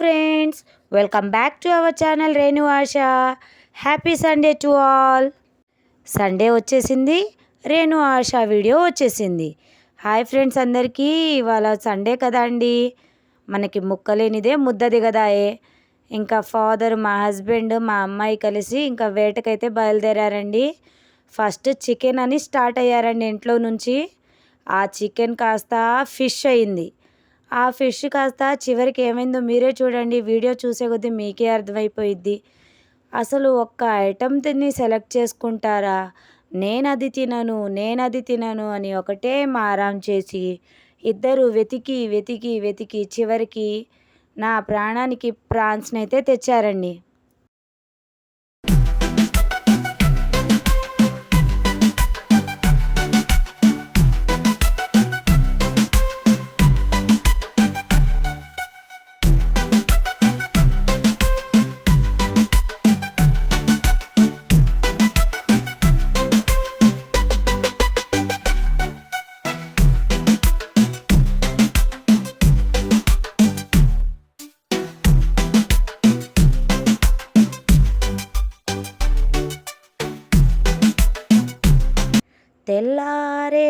Friends, welcome back to our channel Renu Asha. Happy Sunday to all. Sunday వచ్చేసింది, రేణు ఆశ video వచ్చేసింది. Hi friends అందరికీ. ఇవాళ Sunday కదా అండి, మనకి ముక్కలేనిదే ముద్ద దిగదాయే. ఇంకా ఫాదర్, మా హస్బెండ్, మా అమ్మాయి కలిసి ఇంకా వేటకైతే బయలుదేరారండి. ఫస్ట్ చికెన్ అని స్టార్ట్ అయ్యారండి ఇంట్లో నుంచి. ఆ చికెన్ కాస్త ఫిష్ అయింది. ఆ ఫిష్ కాస్త చివరికి ఏమైందో మీరే చూడండి. వీడియో చూసే కొద్దీ మీకే అర్థమైపోయిద్ది. అసలు ఒక్క ఐటెం తిని సెలెక్ట్ చేసుకుంటారా, నేనది తినను అని ఒకటే మారాం చేసి ఇద్దరు వెతికి వెతికి వెతికి చివరికి నా ప్రాణానికి ప్రాన్స్‌నైతే తెచ్చారండి. తెల్లారే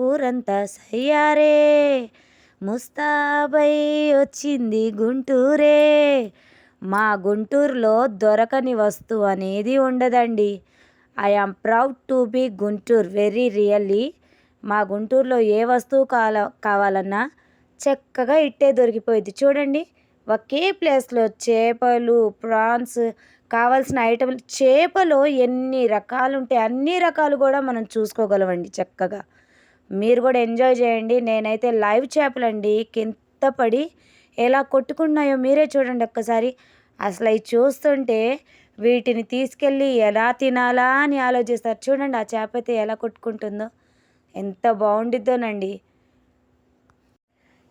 ఊరంతా సయ్యారే, ముస్తాబై వచ్చింది గుంటూరే. మా గుంటూరులో దొరకని వస్తువు అనేది ఉండదండి. I am proud to be Guntur, very really. మా గుంటూరులో ఏ వస్తువు కావాలన్నా చక్కగా ఇట్టే దొరికిపోయింది. చూడండి, ఒకే ప్లేస్లో చేపలు, ప్రాన్స్, కావాల్సిన ఐటెంలు. చేపలో ఎన్ని రకాలు ఉంటాయి, అన్ని రకాలు కూడా మనం చూసుకోగలమండి చక్కగా. మీరు కూడా ఎంజాయ్ చేయండి. నేనైతే లైవ్ చేపలండి కింద పడి ఎలా కొట్టుకున్నాయో మీరే చూడండి ఒక్కసారి. అసలు అవి చూస్తుంటే వీటిని తీసుకెళ్ళి ఎలా తినాలా అని ఆలోచిస్తారు. చూడండి ఆ చేప అయితే ఎలా కొట్టుకుంటుందో, ఎంత బాగుండిద్దోనండి.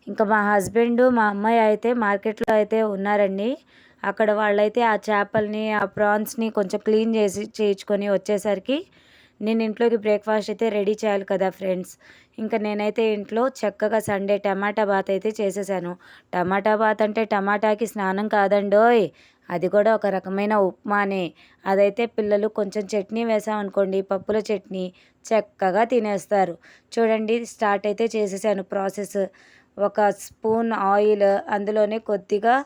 ఇంకా మా హస్బెండు, మా అమ్మాయి అయితే మార్కెట్లో అయితే ఉన్నారండి. అక్కడ వాళ్ళైతే ఆ చేపల్ని, ఆ ప్రాన్స్‌ని కొంచెం క్లీన్ చేయించుకొని వచ్చేసరికి నేను ఇంట్లోకి బ్రేక్‌ఫాస్ట్ అయితే రెడీ చేయాలి కదా ఫ్రెండ్స్. ఇంకా నేనైతే ఇంట్లో చక్కగా సండే టమాటా బాత్ అయితే చేసేసాను. టమాటా బాత్ అంటే టమాటాకి స్నానం కాదండోయ్! అది కూడా ఒక రకమైన ఉప్మానే. అదైతే పిల్లలు కొంచెం చట్నీ వేసామనుకోండి, పప్పుల చట్నీ, చక్కగా తినేస్తారు. చూడండి, స్టార్ట్ అయితే చేసేసాను ప్రాసెస్. ఒక స్పూన్ ఆయిల్, అందులోనే కొద్దిగా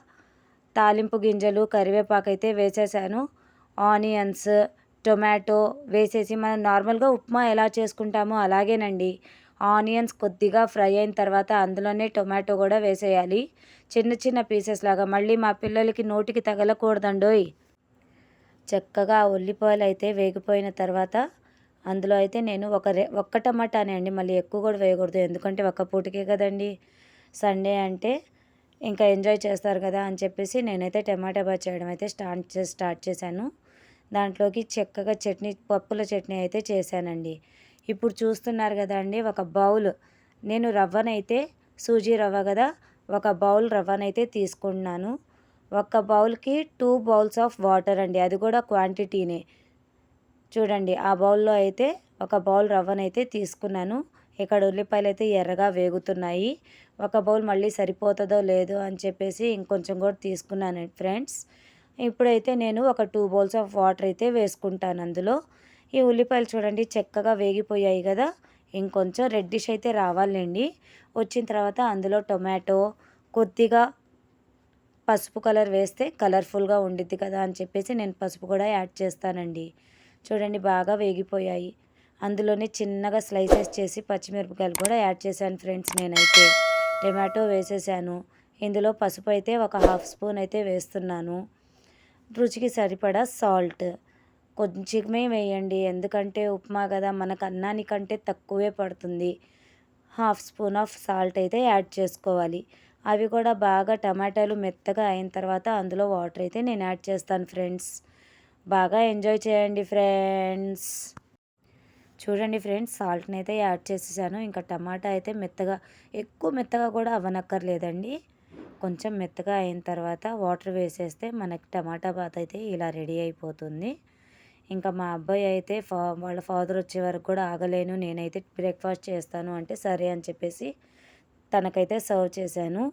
తాలింపు గింజలు, కరివేపాకైతే వేసేసాను. ఆనియన్స్, టొమాటో వేసేసి మనం నార్మల్గా ఉప్మా ఎలా చేసుకుంటామో అలాగేనండి. ఆనియన్స్ కొద్దిగా ఫ్రై అయిన తర్వాత అందులోనే టొమాటో కూడా వేసేయాలి. చిన్న చిన్న పీసెస్ లాగా. మళ్ళీ మా పిల్లలకి నోటికి తగలకూడదండోయ్. చక్కగా ఉల్లిపాయలు అయితే వేగిపోయిన తర్వాత అందులో అయితే నేను ఒక్క టమాటానే అండి, మళ్ళీ ఎక్కువ కూడా వేయకూడదు. ఎందుకంటే ఒక్క పూటకే కదండి సండే అంటే, ఇంకా ఎంజాయ్ చేస్తారు కదా అని చెప్పేసి నేనైతే టమాటా బాత్ చేయడం అయితే స్టార్ట్ చేశాను. దాంట్లోకి చక్కగా చట్నీ, పప్పుల చట్నీ అయితే చేశానండి. ఇప్పుడు చూస్తున్నారు కదా అండి, ఒక బౌల్ నేను రవ్వనైతే, సూజీ రవ్వ కదా, ఒక బౌల్ రవ్వనైతే తీసుకున్నాను. ఒక బౌల్కి 2 బౌల్స్ ఆఫ్ వాటర్ అండి, అది కూడా క్వాంటిటీనే. చూడండి, ఆ బౌల్లో అయితే ఒక బౌల్ రవ్వనైతే తీసుకున్నాను. ఇక్కడ ఉల్లిపాయలు అయితే ఎర్రగా వేగుతున్నాయి. ఒక బౌల్ మళ్ళీ సరిపోతుందో లేదో అని చెప్పేసి ఇంకొంచెం కూడా తీసుకున్నాను ఫ్రెండ్స్. ఇప్పుడైతే నేను ఒక 2 బౌల్స్ ఆఫ్ వాటర్ అయితే వేసుకుంటాను అందులో. ఈ ఉల్లిపాయలు చూడండి చక్కగా వేగిపోయాయి కదా, ఇంకొంచెం రెడ్డిష్ అయితే రావాలండి. వచ్చిన తర్వాత అందులో టొమాటో, కొద్దిగా పసుపు కలర్ వేస్తే కలర్ఫుల్గా ఉండిద్ది కదా అని చెప్పేసి నేను పసుపు కూడా యాడ్ చేస్తానండి. చూడండి, బాగా వేగిపోయాయి. అందులోనే చిన్నగా స్లైసెస్ చేసి పచ్చిమిరపకాయలు కూడా యాడ్ చేశాను ఫ్రెండ్స్. నేనైతే టమాటో వేసేసాను. ఇందులో పసుపు అయితే ఒక హాఫ్ స్పూన్ అయితే వేస్తున్నాను. రుచికి సరిపడా సాల్ట్ కొంచెమే వేయండి, ఎందుకంటే ఉప్మా కదా, మనకు అన్నానికంటే తక్కువే పడుతుంది. హాఫ్ స్పూన్ ఆఫ్ సాల్ట్ అయితే యాడ్ చేసుకోవాలి. అవి కూడా బాగా టమాటాలు మెత్తగా అయిన తర్వాత అందులో వాటర్ అయితే నేను యాడ్ చేస్తాను ఫ్రెండ్స్. బాగా ఎంజాయ్ చేయండి ఫ్రెండ్స్. చూడండి ఫ్రెండ్స్, సాల్ట్ని అయితే యాడ్ చేసేసాను. ఇంకా టమాటా అయితే ఎక్కువ మెత్తగా కూడా అవ్వనక్కర్లేదండి. కొంచెం మెత్తగా అయిన తర్వాత వాటర్ వేసేస్తే మనకి టమాటా బాత్ అయితే ఇలా రెడీ అయిపోతుంది. ఇంకా మా అబ్బాయి అయితే వాళ్ళ ఫాదర్ వచ్చే వరకు కూడా ఆగలేను, నేనైతే బ్రేక్ఫాస్ట్ చేస్తాను అంటే సరే అని చెప్పేసి తనకైతే సర్వ్ చేశాను.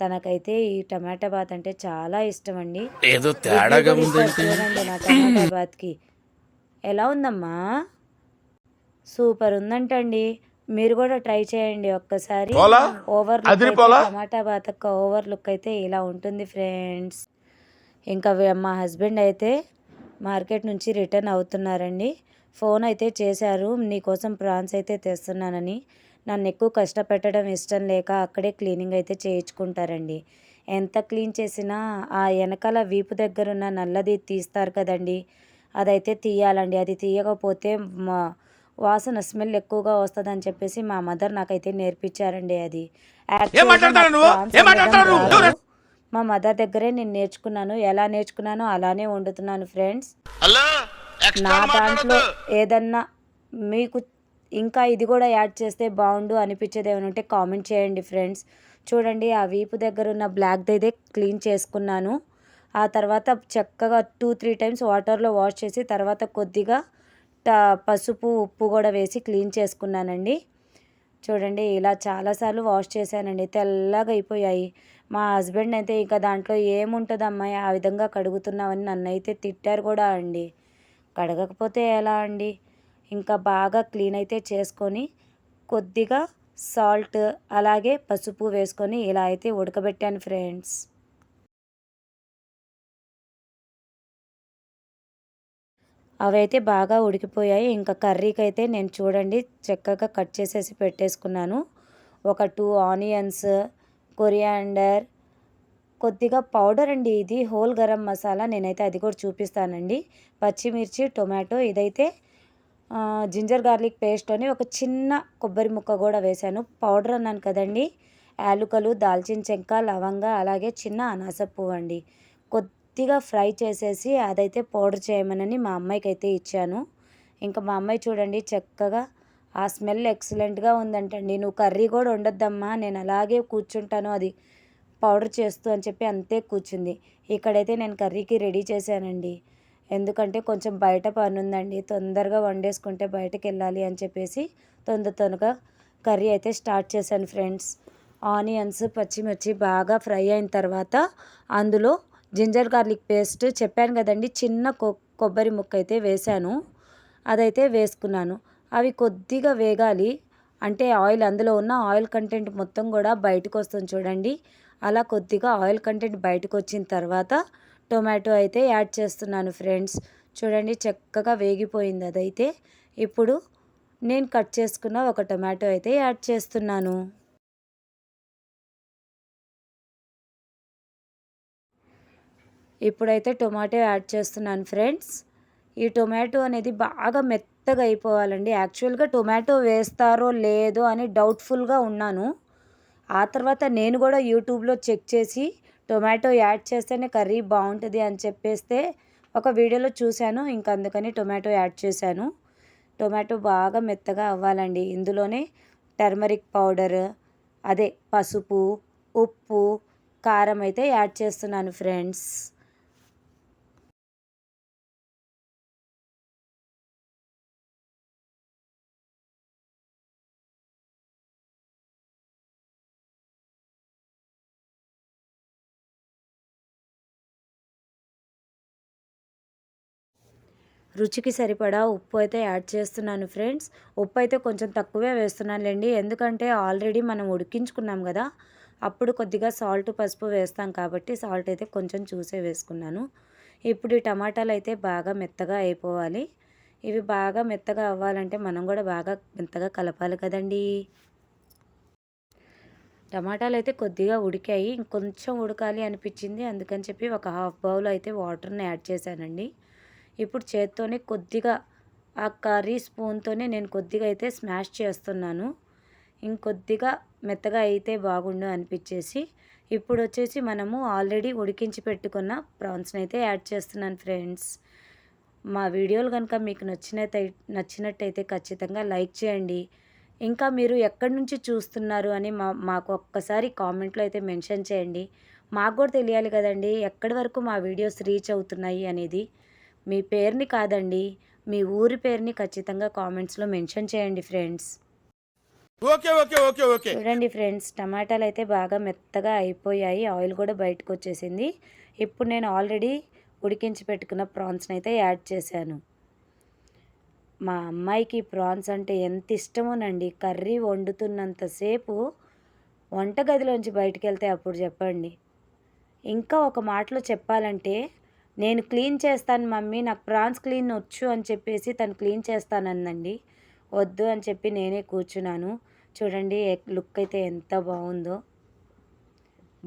తనకైతే ఈ టమాటా బాత్ అంటే చాలా ఇష్టం అండి. ఏదో తేడాగా ఉందంటే చూడండి నా టమాటా బాత్కి ఎలా ఉందమ్మా, సూపర్ ఉందంటండి. మీరు కూడా ట్రై చేయండి ఒక్కసారి. ఓవర్ లుక్ అయితే టమాటా బాతక్క ఓవర్ లుక్ అయితే ఇలా ఉంటుంది ఫ్రెండ్స్. ఇంకా మా హస్బెండ్ అయితే మార్కెట్ నుంచి రిటర్న్ అవుతున్నారండి. ఫోన్ అయితే చేశారు, నీకోసం ప్రాన్స్ అయితే తెస్తున్నానని. నన్ను ఎక్కువ కష్టపెట్టడం ఇష్టం లేక అక్కడే క్లీనింగ్ అయితే చేయించుకుంటారండి. ఎంత క్లీన్ చేసినా ఆ వెనకాల వీపు దగ్గర ఉన్న నల్లది తీస్తారు కదండి, అదైతే తీయాలండి. అది తీయకపోతే మా వాసన స్మెల్ ఎక్కువగా వస్తుందని చెప్పేసి మా మదర్ నాకైతే నేర్పించారండి. అది మా మదర్ దగ్గరే నేను నేర్చుకున్నాను. ఎలా నేర్చుకున్నానో అలానే వండుతున్నాను ఫ్రెండ్స్. నా దాంట్లో ఏదన్నా మీకు ఇంకా ఇది కూడా యాడ్ చేస్తే బాగుండు అనిపించేది ఏమైనా ఉంటే కామెంట్ చేయండి ఫ్రెండ్స్. చూడండి ఆ వీపు దగ్గర ఉన్న బ్లాక్ది అయితే క్లీన్ చేసుకున్నాను. ఆ తర్వాత చక్కగా 2-3 టైమ్స్ వాటర్లో వాష్ చేసి తర్వాత కొద్దిగా పసుపు ఉప్పు కూడా వేసి క్లీన్ చేసుకున్నానండి. చూడండి ఇలా చాలాసార్లు వాష్ చేశానండి, తెల్లగా అయిపోయాయి. మా హస్బెండ్ అయితే ఇంకా దాంట్లో ఏముంటుందమ్మా ఆ విధంగా కడుగుతున్నామని నన్ను అయితే తిట్టారు కూడా అండి. కడగకపోతే ఎలా అండి. ఇంకా బాగా క్లీన్ అయితే చేసుకొని కొద్దిగా సాల్ట్ అలాగే పసుపు వేసుకొని ఇలా అయితే ఉడకబెట్టాను ఫ్రెండ్స్. అవైతే బాగా ఉడికిపోయాయి. ఇంకా కర్రీకి అయితే నేను చూడండి చక్కగా కట్ చేసేసి పెట్టేసుకున్నాను. ఒక 2 ఆనియన్స్, కొరియాండర్, కొద్దిగా పౌడర్ అండి, ఇది హోల్ గరం మసాలా, నేనైతే అది కూడా చూపిస్తానండి. పచ్చిమిర్చి, టొమాటో, ఇదైతే జింజర్ గార్లిక్ పేస్ట్ అని ఒక చిన్న కొబ్బరి ముక్క కూడా వేశాను. పౌడర్ అన్నాను కదండి, యాలుకలు, దాల్చిన చెక్క, లవంగ అలాగే చిన్న అనాస పువ్వు అండి. కొద్దిగా ఫ్రై చేసేసి అదైతే పౌడర్ చేయమనని మా అమ్మాయికి అయితే ఇచ్చాను. ఇంకా మా అమ్మాయి చూడండి చక్కగా ఆ స్మెల్ ఎక్సలెంట్గా ఉందంటండి. నువ్వు కర్రీ కూడా ఉండొద్దమ్మా, నేను అలాగే కూర్చుంటాను అది పౌడర్ చేస్తూ అని చెప్పి అంతే కూర్చుంది. ఇక్కడైతే నేను కర్రీకి రెడీ చేశానండి. ఎందుకంటే కొంచెం బయట పని ఉందండి, తొందరగా వండేసుకుంటే బయటకు వెళ్ళాలి అని చెప్పేసి తొందరగా కర్రీ అయితే స్టార్ట్ చేశాను ఫ్రెండ్స్. ఆనియన్స్, పచ్చిమిర్చి బాగా ఫ్రై అయిన తర్వాత అందులో జింజర్ గార్లిక్ పేస్ట్ చెప్పాను కదండి, చిన్న కొబ్బరి ముక్క అయితే వేశాను, అదైతే వేసుకున్నాను. అవి కొద్దిగా వేగాలి, అంటే ఆయిల్ అందులో ఉన్న ఆయిల్ కంటెంట్ మొత్తం కూడా బయటకు వస్తుంది చూడండి. అలా కొద్దిగా ఆయిల్ కంటెంట్ బయటకు వచ్చిన తర్వాత టొమాటో అయితే యాడ్ చేస్తున్నాను ఫ్రెండ్స్. చూడండి చక్కగా వేగిపోయింది అదైతే. ఇప్పుడు నేను కట్ చేసుకున్న ఒక టొమాటో అయితే యాడ్ చేస్తున్నాను. ఇప్పుడైతే టొమాటో యాడ్ చేస్తున్నాను ఫ్రెండ్స్. ఈ టొమాటో అనేది బాగా మెత్తగా అయిపోవాలండి. యాక్చువల్గా టొమాటో వేస్తారో లేదో అని డౌట్ఫుల్గా ఉన్నాను. ఆ తర్వాత నేను కూడా యూట్యూబ్లో చెక్ చేసి టొమాటో యాడ్ చేస్తేనే కర్రీ బాగుంటుంది అని చెప్పేస్తే ఒక వీడియోలో చూశాను. ఇంకా అందుకని టొమాటో యాడ్ చేశాను. టొమాటో బాగా మెత్తగా అవ్వాలండి. ఇందులోనే టర్మరిక్ పౌడర్, అదే పసుపు, ఉప్పు, కారం అయితే యాడ్ చేస్తున్నాను ఫ్రెండ్స్. రుచికి సరిపడా ఉప్పు అయితే యాడ్ చేస్తున్నాను ఫ్రెండ్స్. ఉప్పు అయితే కొంచెం తక్కువే వేస్తున్నానులేండి, ఎందుకంటే ఆల్రెడీ మనం ఉడికించుకున్నాం కదా, అప్పుడు కొద్దిగా సాల్ట్ పసుపు వేస్తాం కాబట్టి సాల్ట్ అయితే కొంచెం చూసే వేసుకున్నాను. ఇప్పుడు ఈ టమాటాలు అయితే బాగా మెత్తగా అయిపోవాలి. ఇవి బాగా మెత్తగా అవ్వాలంటే మనం కూడా బాగా మెత్తగా కలపాలి కదండి. టమాటాలు అయితే కొద్దిగా ఉడికాయి, ఇంకొంచెం ఉడకాలి అనిపించింది, అందుకని చెప్పి ఒక హాఫ్ బౌల్ అయితే వాటర్ని యాడ్ చేశానండి. ఇప్పుడు చేత్తోనే కొద్దిగా ఆ కర్రీ స్పూన్తోనే నేను కొద్దిగా అయితే స్మాష్ చేస్తున్నాను, ఇంకొద్దిగా మెత్తగా అయితే బాగుండు అనిపించేసి. ఇప్పుడు వచ్చేసి మనము ఆల్రెడీ ఉడికించి పెట్టుకున్న ప్రాన్స్ని అయితే యాడ్ చేస్తున్నాను ఫ్రెండ్స్. మా వీడియోలు కనుక మీకు నచ్చినట్టయితే ఖచ్చితంగా లైక్ చేయండి. ఇంకా మీరు ఎక్కడి నుంచి చూస్తున్నారు అని మాకు ఒక్కసారి కామెంట్లో అయితే మెన్షన్ చేయండి. మాకు కూడా తెలియాలి కదండి ఎక్కడి వరకు మా వీడియోస్ రీచ్ అవుతున్నాయి అనేది. మీ పేరుని కాదండి, మీ ఊరి పేరుని ఖచ్చితంగా కామెంట్స్లో మెన్షన్ చేయండి ఫ్రెండ్స్. చూడండి ఫ్రెండ్స్, టమాటాలు అయితే బాగా మెత్తగా అయిపోయాయి, ఆయిల్ కూడా బయటకు వచ్చేసింది. ఇప్పుడు నేను ఆల్రెడీ ఉడికించి పెట్టుకున్న ప్రాన్స్ని అయితే యాడ్ చేశాను. మా అమ్మాయికి ప్రాన్స్ అంటే ఎంత ఇష్టమోనండి. కర్రీ వండుతున్నంతసేపు వంటగదిలోంచి బయటికి వెళ్తే అప్పుడు చెప్పండి. ఇంకా ఒక మాటలో చెప్పాలంటే, నేను క్లీన్ చేస్తాను మమ్మీ, నాకు ప్రాన్స్ క్లీన్ వచ్చు అని చెప్పేసి తను క్లీన్ చేస్తానందండి. వద్దు అని చెప్పి నేనే కూర్చున్నాను. చూడండి లుక్ అయితే ఎంత బాగుందో.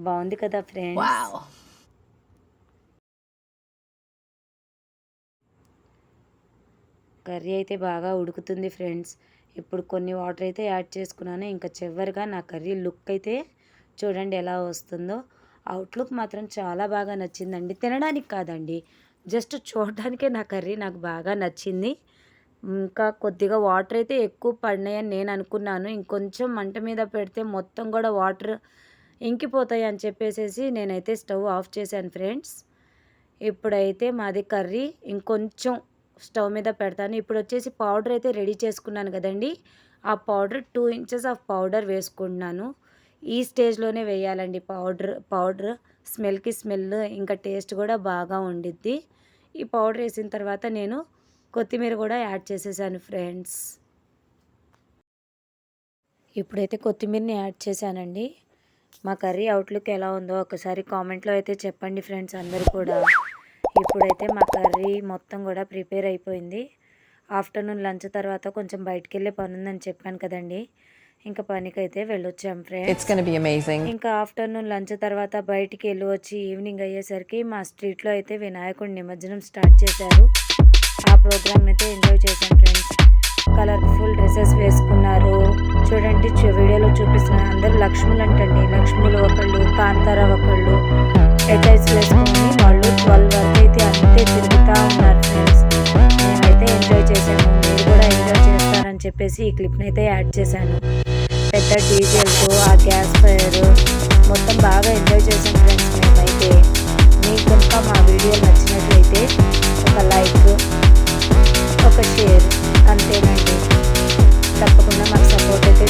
బాగుంది కదా ఫ్రెండ్స్. కర్రీ అయితే బాగా ఉడుకుతుంది ఫ్రెండ్స్. ఇప్పుడు కొన్ని వాటర్ అయితే యాడ్ చేసుకున్నాను. ఇంకా చివరిగా నా కర్రీ లుక్ అయితే చూడండి ఎలా వస్తుందో. అవుట్లుక్ మాత్రం చాలా బాగా నచ్చిందండి. తినడానికి కాదండి, జస్ట్ చూడడానికే నా కర్రీ నాకు బాగా నచ్చింది. ఇంకా కొద్దిగా వాటర్ అయితే ఎక్కువ పడినాయని నేను అనుకున్నాను. ఇంకొంచెం మంట మీద పెడితే మొత్తం కూడా వాటర్ ఇంకిపోతాయి అని చెప్పేసి నేనైతే స్టవ్ ఆఫ్ చేశాను ఫ్రెండ్స్. ఇప్పుడైతే మాది కర్రీ ఇంకొంచెం స్టవ్ మీద పెడతాను. ఇప్పుడు వచ్చేసి పౌడర్ అయితే రెడీ చేసుకున్నాను కదండి, ఆ పౌడర్ 2 ఇంచెస్ ఆఫ్ పౌడర్ వేసుకుంటున్నాను. ఈ స్టేజ్లోనే వేయాలండి పౌడర్ స్మెల్కి స్మెల్, ఇంకా టేస్ట్ కూడా బాగా ఉండిద్ది. ఈ పౌడర్ వేసిన తర్వాత నేను కొత్తిమీర కూడా యాడ్ చేసేసాను ఫ్రెండ్స్. ఇప్పుడైతే కొత్తిమీరని యాడ్ చేశానండి. మా కర్రీ అవుట్లుక్ ఎలా ఉందో ఒకసారి కామెంట్లో అయితే చెప్పండి ఫ్రెండ్స్ అందరూ కూడా. ఇప్పుడైతే మా కర్రీ మొత్తం కూడా ప్రిపేర్ అయిపోయింది. ఆఫ్టర్నూన్ లంచ్ తర్వాత కొంచెం బయటికి వెళ్ళే పని ఉందని చెప్పాను కదండి, ఇంకా పనికైతే వెళ్ళొచ్చాం ఫ్రెండ్స్. ఇంకా ఆఫ్టర్నూన్ లంచ్ తర్వాత బయటికి వెళ్ళి వచ్చి ఈవినింగ్ అయ్యేసరికి మా స్ట్రీట్లో అయితే వినాయకుడి నిమజ్జనం స్టార్ట్ చేశారు. ఆ ప్రోగ్రామ్ అయితే ఎంజాయ్ చేశాం ఫ్రెండ్స్. కలర్ఫుల్ డ్రెస్సెస్ వేసుకున్నారు. చూడండి వీడియోలో చూపిస్తున్నారు, అందరూ లక్ష్ములు అంటండి. లక్ష్ములు ఒకళ్ళు, కాంతార ఒకళ్ళు అటాచ్ వేసుకొని వాళ్ళు 12 వరకు అయితే అంతే తిరుగుతూ ఉన్నారు ఫ్రెండ్స్. మేమైతే ఎంజాయ్ చేశాము, మీరు కూడా ఎంజాయ్ చేస్తారని చెప్పేసి ఈ క్లిప్ని అయితే యాడ్ చేశాను. పెద్ద డీజేలతో ఆ గ్యాస్ ఫైర్ మొత్తం బాగా ఎంజాయ్ చేశాం ఫ్రెండ్స్ మేమైతే. మీకు కనుక మా వీడియో నచ్చినట్లయితే ఒక లైక్, ఒక షేర్, అంతేనండి. తప్పకుండా మాకు సపోర్ట్ అయితే